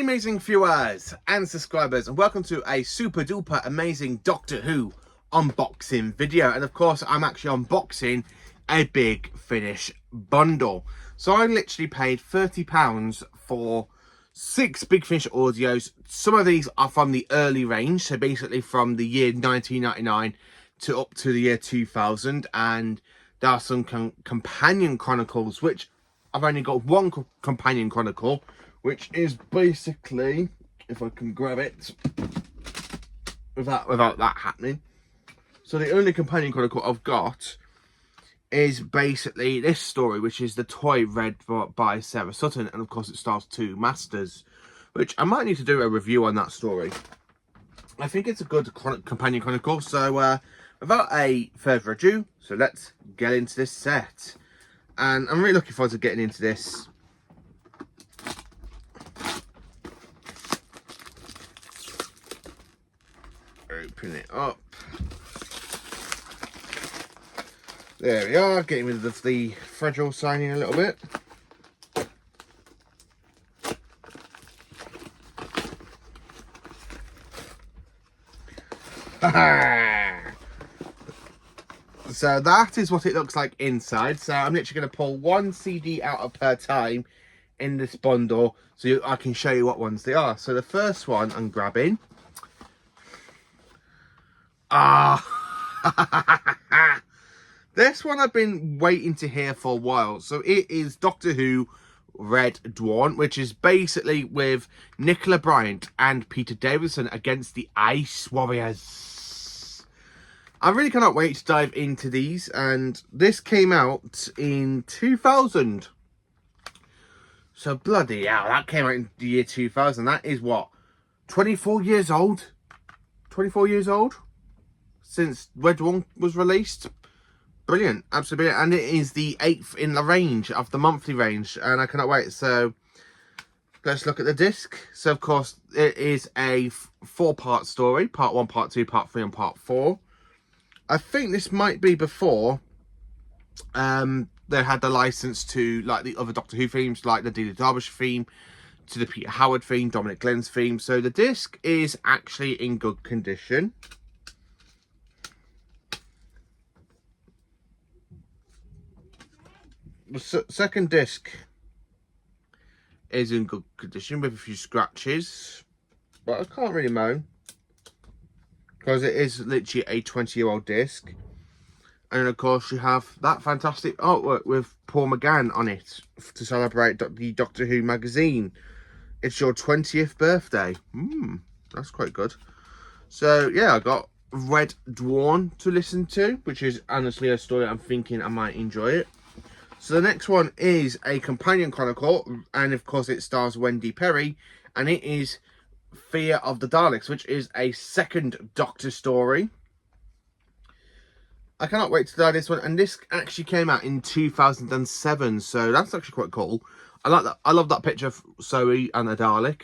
amazing viewers and subscribers, and welcome to a super duper amazing Doctor Who unboxing video. And of course I'm actually unboxing a Big Finish bundle. So I literally paid £30 for 6 Big Finish audios. Some of these are from the early range, so basically from the year 1999 to up to the year 2000, and there are some companion chronicles, which I've only got one companion chronicle, which is basically, if I can grab it without that happening. So the only companion chronicle I've got is basically this story, which is the toy read by Sarah Sutton, and of course it stars 2 Masters, which I might need to do a review on that story. I think it's a good companion chronicle. So without a further ado, so let's get into this set. And I'm really looking forward to getting into this. Open it up. There we are, getting rid of the fragile signing a little bit. So that is what it looks like inside. So I'm literally going to pull 1 CD out per time in this bundle, so I can show you what ones they are. So the first one I'm grabbing. This one I've been waiting to hear for a while. So it is Doctor Who Red Dawn, which is basically with Nicola Bryant and Peter Davison against the Ice Warriors. I really cannot wait to dive into these, and this came out in 2000. So bloody hell, that came out in the year 2000. That is what, 24 years old? 24 years old since Red Dawn was released. Brilliant, absolutely. And it is the 8th in the range of the monthly range, and I cannot wait. So let's look at the disc. So of course it is a 4-part story: part 1, part 2, part 3 and part 4. I think this might be before they had the license to like the other Doctor Who themes, like the Delia Derbyshire theme, to the Peter Howard theme, Dominic Glenn's theme. So the disc is actually in good condition. The second disc is in good condition with a few scratches, but I can't really moan because it is literally a 20-year-old disc. And of course you have that fantastic artwork with Paul McGann on it to celebrate the Doctor Who magazine. It's your 20th birthday. That's quite good. So yeah, I got Red Dawn to listen to, which is honestly a story I'm thinking I might enjoy it. So the next one is a companion chronicle, and of course it stars Wendy Perry, and it is Fear of the Daleks, which is a 2nd Doctor story. I cannot wait to try this one, and this actually came out in 2007, so that's actually quite cool. I like that. I love that picture of Zoe and a Dalek.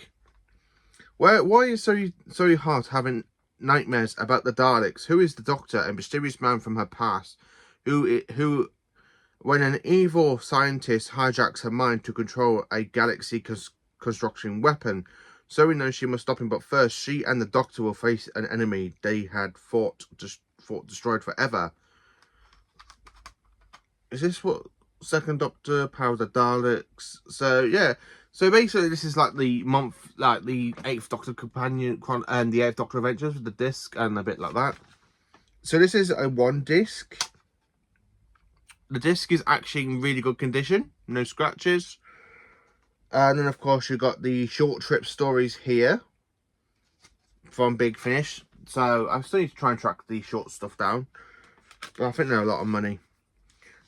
Why is Zoe Hart having nightmares about the Daleks? Who is the Doctor, a mysterious man from her past, who when an evil scientist hijacks her mind to control a galaxy construction weapon? Zoe knows she must stop him, but first she and the Doctor will face an enemy they had fought destroyed forever. Is this what 2nd Doctor, Power of the Daleks? So yeah, so basically this is like the month, like the 8th Doctor companion and the 8th Doctor Adventures with the disc and a bit like that. So this is a 1 disc. The disc is actually in really good condition, no scratches. And then of course you've got the short trip stories here from Big Finish. So I still need to try and track the short stuff down, but I think they're a lot of money.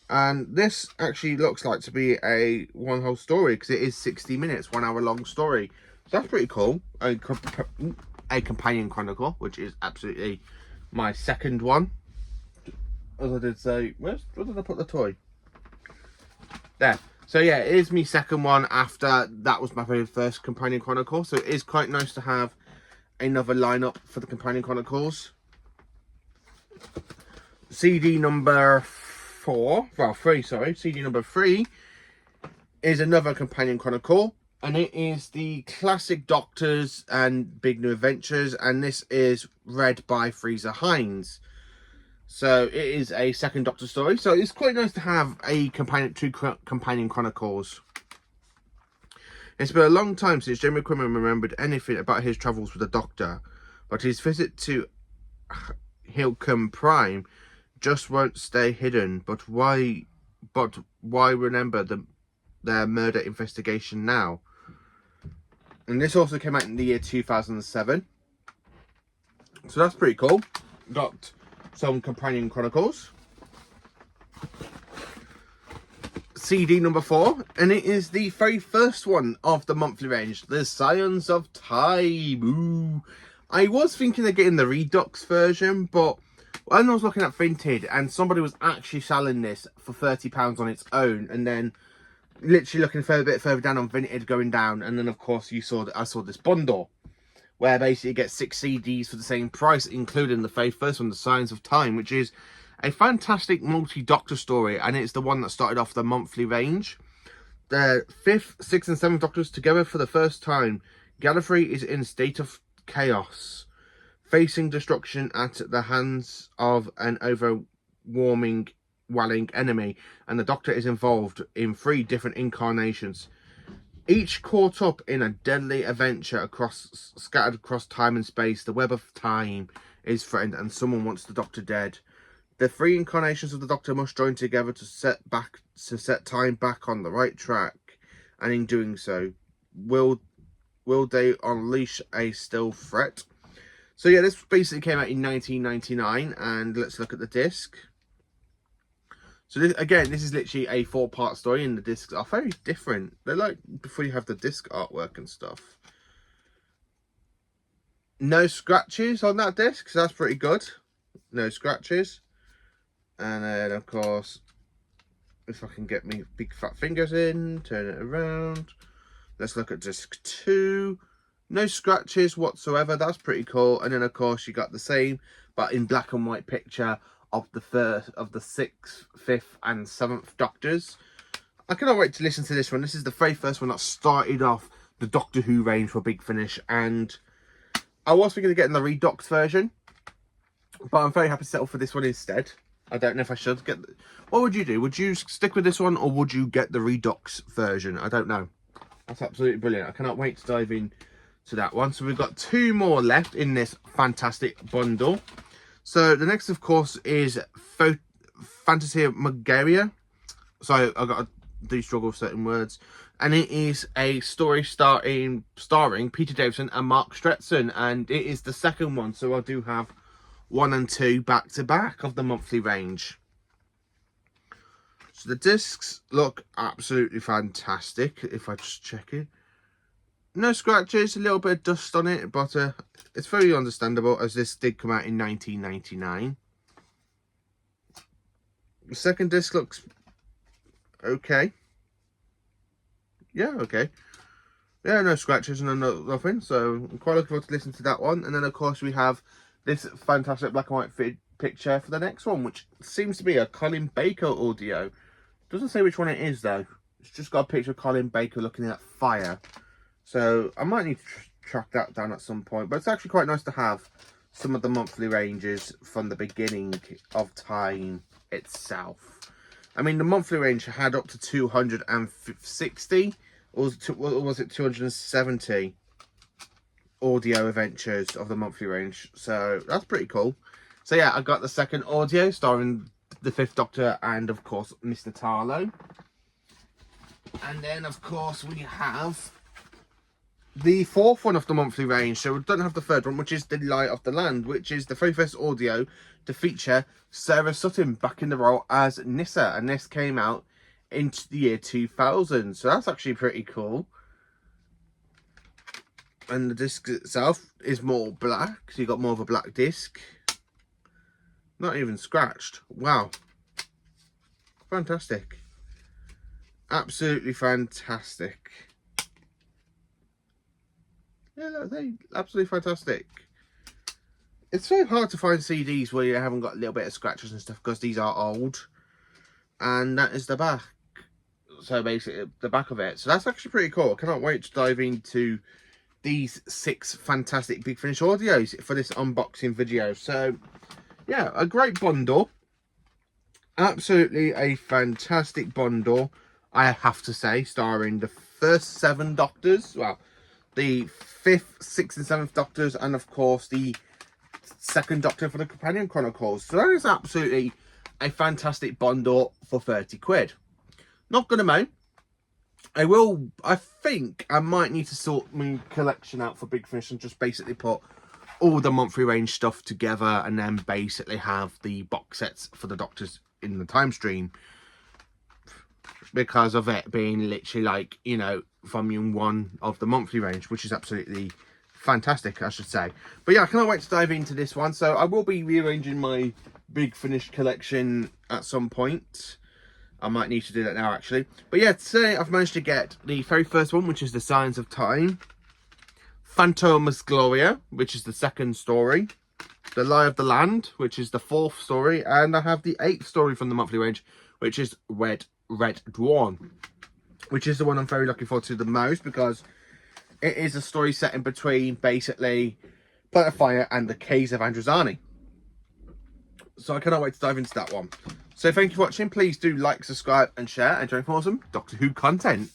And this actually looks like to be a 1 whole story, because it is 60 minutes, 1 hour long story. So that's pretty cool. A companion chronicle, which is absolutely my 2nd one. As I did say, where did I put the toy? There. So yeah, it is my 2nd one after that was my very first companion chronicle. So it is quite nice to have another lineup for the companion chronicles. CD number 3 is another companion chronicle. And it is the classic Doctors and Big New Adventures, and this is read by Fraser Hines. So it is a second Doctor story, so it's quite nice to have a companion, two companion chronicles. It's been a long time since Jamie Quinlan remembered anything about his travels with the Doctor, but his visit to Hilcum Prime just won't stay hidden. But why remember their murder investigation now? And this also came out in the year 2007. So that's pretty cool. Got some companion chronicles. CD number 4, and it is the very first one of the monthly range, The Science of Time. Ooh. I was thinking of getting the Redux version, but when I was looking at Vinted and somebody was actually selling this for £30 on its own, and then literally looking a bit further down on Vinted, going down, and then of course I saw this bundle where basically you get 6 CDs for the same price, including the very first one, The Science of Time, which is a fantastic multi-Doctor story, and it's the one that started off the monthly range. The 5th, 6th and 7th Doctors together for the first time. Gallifrey is in a state of chaos, facing destruction at the hands of an overwhelming enemy, and the Doctor is involved in 3 different incarnations, each caught up in a deadly adventure scattered across time and space. The web of time is threatened, and someone wants the Doctor dead. The 3 incarnations of the Doctor must join together to set time back on the right track, and in doing so, will they unleash a still threat? So yeah, this basically came out in 1999, and let's look at the disc. So this is literally a 4-part story, and the discs are very different. They're like before you have the disc artwork and stuff. No scratches on that disc, so that's pretty good. No scratches. And then of course, if I can get me big fat fingers in, turn it around. Let's look at disc 2. No scratches whatsoever. That's pretty cool. And then of course you got the same, but in black and white picture of the 6th, 5th and 7th Doctors. I cannot wait to listen to this one. This is the very first one that started off the Doctor Who range for Big Finish, and I was thinking of getting the Redux version, but I'm very happy to settle for this one instead. I don't know if I should get... What would you do? Would you stick with this one, or would you get the Redux version? I don't know. That's absolutely brilliant. I cannot wait to dive in to that one. So we've got 2 more left in this fantastic bundle. So the next, of course, is Phantasmagoria. So I do struggle with certain words, and it is a story starring Peter Davison and Mark Stretson, and it is the second one. So I do have 1 and 2 back to back of the monthly range. So the discs look absolutely fantastic. If I just check it, no scratches, a little bit of dust on it, but it's very understandable, as this did come out in 1999. The second disc looks okay. Yeah, okay. Yeah, no scratches and nothing, so I'm quite looking forward to listening to that one. And then of course we have this fantastic black and white picture for the next one, which seems to be a Colin Baker audio. Doesn't say which one it is though. It's just got a picture of Colin Baker looking at fire. So I might need to track that down at some point. But it's actually quite nice to have some of the monthly ranges from the beginning of time itself. I mean, the monthly range had up to 260, or was it 270 audio adventures of the monthly range? So that's pretty cool. So yeah, I got the second audio starring the 5th Doctor and of course Mr. Tarlo. And then of course we have the 4th one of the monthly range. So we don't have the 3rd one, which is The Light of the Land, which is the very first audio to feature Sarah Sutton back in the role as Nyssa, and this came out into the year 2000. So that's actually pretty cool. And the disc itself is more black, so you got more of a black disc. Not even scratched. Wow. Fantastic. Absolutely fantastic. Yeah, they absolutely fantastic. It's very hard to find CDs where you haven't got a little bit of scratches and stuff, because these are old. And that is the back. So basically, the back of it. So that's actually pretty cool. I cannot wait to dive into these 6 fantastic Big Finish audios for this unboxing video. So yeah, a great bundle. Absolutely a fantastic bundle, I have to say, starring the first 7 Doctors, well, the 5th, 6th and 7th Doctors, and of course the 2nd Doctor for the Companion Chronicles. So that is absolutely a fantastic bundle for 30 quid. Not gonna moan. I think I might need to sort my collection out for Big Finish and just basically put all the monthly range stuff together and then basically have the box sets for the Doctors in the time stream, because of it being literally like, you know, volume 1 of the monthly range, which is absolutely fantastic, I should say. But yeah, I cannot wait to dive into this one. So I will be rearranging my Big Finish collection at some point. I might need to do that now, actually. But yeah, today I've managed to get the very first one, which is The Signs of Time, Phantasmagoria, which is the 2nd story, The Lie of the Land, which is the 4th story, and I have the 8th story from the monthly range, which is Red Dawn, which is the one I'm very looking forward to the most, because it is a story set in between basically Planet of Fire and the Caves of Androzani. So I cannot wait to dive into that one. So thank you for watching. Please do like, subscribe and share, and join for some Doctor Who content.